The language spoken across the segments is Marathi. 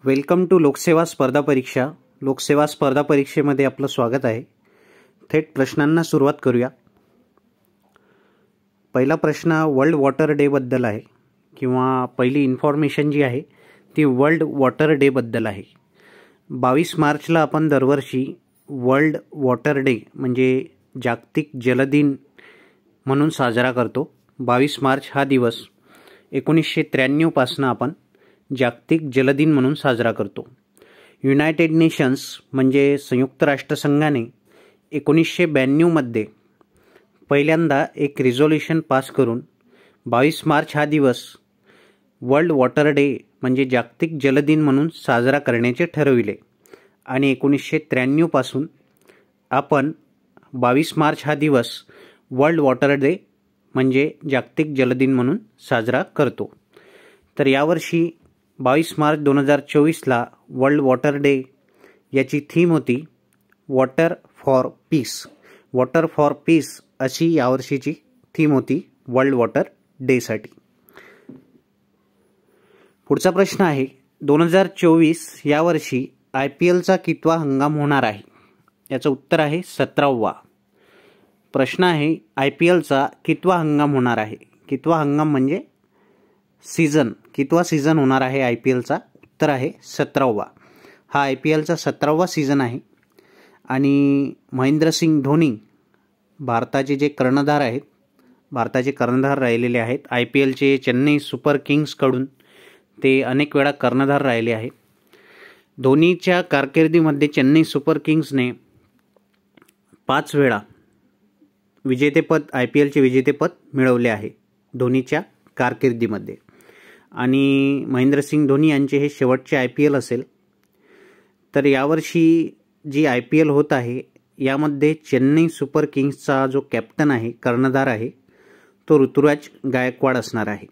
वेलकम टू लोकसेवा स्पर्धा परीक्षा. लोकसेवा स्पर्धा परीक्षेमध्ये आपलं स्वागत आहे. थेट प्रश्नांना सुरुवात करूया. पहिला प्रश्न वर्ल्ड वॉटर डे बद्दल आहे किंवा पहिली इन्फॉर्मेशन जी आहे ती वर्ल्ड वॉटर डे बद्दल आहे. 22 मार्चला आपण दरवर्षी वर्ल्ड वॉटर डे म्हणजे जागतिक जलदिन म्हणून साजरा करतो. 22 मार्च हा दिवस 1993 पासून आपण जागतिक जलदिन म्हणून साजरा करतो. युनायटेड नेशन्स म्हणजे संयुक्त राष्ट्रसंघाने 1992 मध्ये पहिल्यांदा एक रिझोल्यूशन पास करून 22 मार्च हा दिवस वर्ल्ड वॉटर डे म्हणजे जागतिक जलदिन म्हणून साजरा करण्याचे ठरविले आणि 1993 पासून आपण 22 मार्च हा दिवस वर्ल्ड वॉटर डे म्हणजे जागतिक जलदिन म्हणून साजरा करतो. तर यावर्षी 22 मार्च 2024ला वर्ल्ड वॉटर डे याची थीम होती water for piece. Water for piece अशी यावर्षीची थीम होती वर्ल्ड वॉटर डेसाठी. पुढचा प्रश्न आहे 2024 यावर्षी IPLचा कितवा हंगाम होणार आहे? याचं उत्तर आहे 17वा. प्रश्न आहे IPLचा कितवा हंगाम होणार आहे? कितवा हंगाम म्हणजे सीझन, कितवा सीझन होणार आहे IPLचा? उत्तर आहे 17वा. हा IPLचा 17वा सीझन आहे आणि महेंद्रसिंग धोनी भारताचे जे कर्णधार आहेत, भारताचे कर्णधार राहिलेले आहेत. IPLचे चेन्नई सुपर किंग्सकडून ते अनेक वेळा कर्णधार राहिले आहे. धोनीच्या कारकिर्दीमध्ये चेन्नई सुपर किंग्सने 5 वेळा विजेतेपद IPLचे विजेतेपद मिळवले आहे धोनीच्या कारकिर्दीमध्ये आणि महेंद्रसिंग धोनी यांचे हे शेवटचे IPL असेल. तर यावर्षी जी IPL होत आहे यामध्ये चेन्नई सुपर किंग्सचा जो कॅप्टन आहे, कर्णधार आहे, तो ऋतुराज गायकवाड असणार आहे.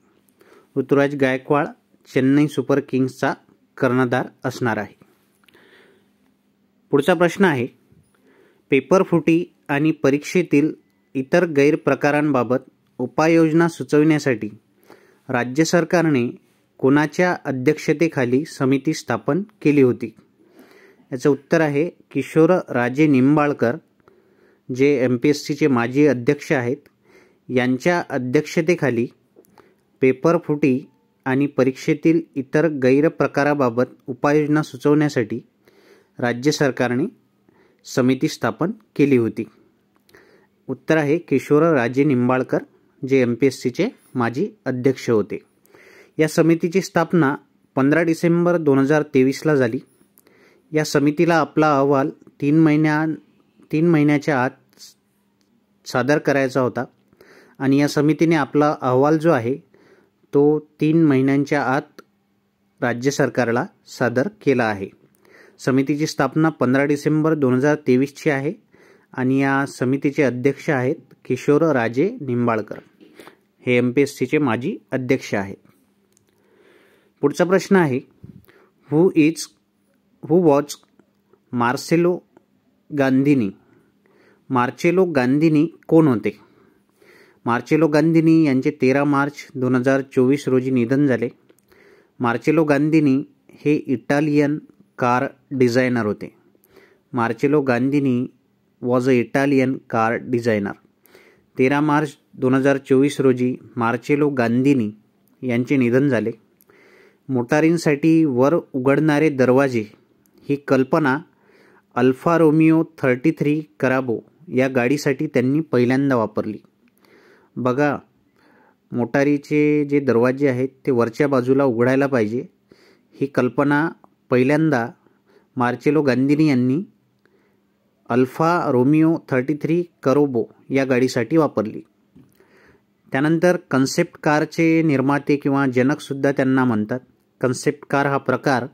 ऋतुराज गायकवाड चेन्नई सुपर किंग्सचा कर्णधार असणार आहे. पुढचा प्रश्न आहे पेपरफुटी आणि परीक्षेतील इतर गैरप्रकारांबाबत उपाययोजना सुचविण्यासाठी राज्य सरकारने कोणाच्या अध्यक्षतेखाली समिती स्थापन केली होती? याचं उत्तर आहे किशोरराजे निंबाळकर, जे MPSCचे माजी अध्यक्ष आहेत. यांच्या अध्यक्षतेखाली पेपरफुटी आणि परीक्षेतील इतर गैरप्रकाराबाबत उपाययोजना सुचवण्यासाठी राज्य सरकारने समिती स्थापन केली होती. उत्तर आहे किशोरराजे निंबाळकर, जे MPSCचे माजी अध्यक्ष होते. या समितीची स्थापना 15 डिसेंबर 2023ला झाली. या समितीला आपला अहवाल 3 महिन्याच्या आत सादर करायचा होता आणि या समितीने आपला अहवाल जो आहे तो 3 महिन्यांच्या आत राज्य सरकारला सादर केला आहे. समितीची स्थापना 15 डिसेंबर 2023ची आहे आणि या समितीचे अध्यक्ष आहेत किशोरराजे निंबाळकर. हे MPSCचे माजी अध्यक्ष आहेत. पुढचा प्रश्न आहे हु वॉज मार्सेलो गांधिनी? मार्चेलो गांधिनी कोण होते? मार्चेलो गांधिनी यांचे 13 मार्च 2024 रोजी निधन झाले. मार्चेलो गांधिनी हे इटालियन कार डिझायनर होते. Marcello Gandini was a Italian car designer. 13 मार्च 2024 रोजी मार्चेलो गांधिनी यांचे निधन झाले. मोटारींसाठी वर उघडणारे दरवाजे ही कल्पना अल्फा रोमिओ 33 कराबो या गाडीसाठी त्यांनी पहिल्यांदा वापरली. बघा, मोटारीचे जे दरवाजे आहेत ते वरच्या बाजूला उघडायला पाहिजे, ही कल्पना पहिल्यांदा मार्चेलो गांधिनी यांनी अल्फा रोमिओ 33 करोबो या गाडीसाठी वापरली. त्यानंतर कन्सेप्ट कारचे निर्माते किंवा जनकसुद्धा त्यांना म्हणतात. कन्सेप्ट कार हा प्रकार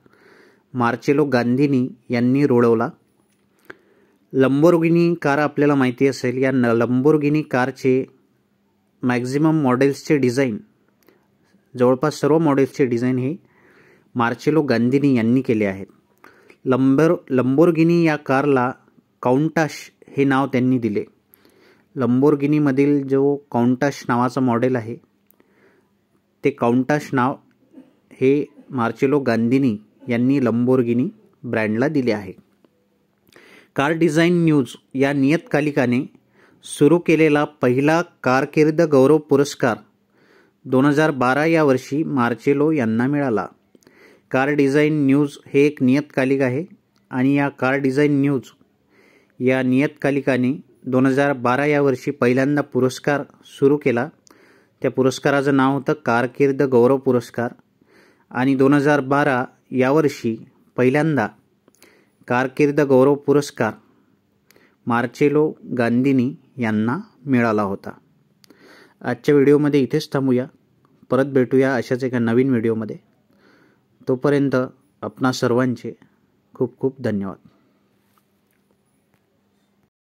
मार्चेलो गांधिनी यांनी रोळवला. लंबोर्गिनी कार आपल्याला माहिती असेल. या लंबोर्गिनी कारचे मॅक्झिमम मॉडेल्सचे डिझाईन, जवळपास सर्व मॉडेल्सचे डिझाईन हे मार्चेलो गांधिनी यांनी केले आहेत. लंबोर्गिनी या कारला काउंटाश हे नाव त्यांनी दिले. लंबोर्गिनीमधील जो काउंटाश नावाचा मॉडेल आहे ते काउंटाश नाव हे मार्चेलो गांधिनी यांनी लंबोर्गिनी ब्रँडला दिले आहे. कार डिझाईन न्यूज या नियतकालिकाने सुरू केलेला पहिला कारकीर्द गौरव पुरस्कार 2012 या वर्षी मार्चेलो यांना मिळाला. कार डिझाईन न्यूज हे एक नियतकालिक आहे आणि या कार डिझाईन न्यूज या नियतकालिकाने 2012 या वर्षी पहिल्यांदा पुरस्कार सुरू केला. त्या पुरस्काराचं नाव होतं कारकीर्द गौरव पुरस्कार आणि 2012 या वर्षी पहिल्यांदा कारकीर्द गौरव पुरस्कार मार्चेलो गांदिनी यांना मिळाला होता. आजच्या व्हिडिओमध्ये इथेच थांबूया. परत भेटूया अशाच एका नवीन व्हिडिओमध्ये. तोपर्यंत आपणा सर्वांचे खूप खूप धन्यवाद.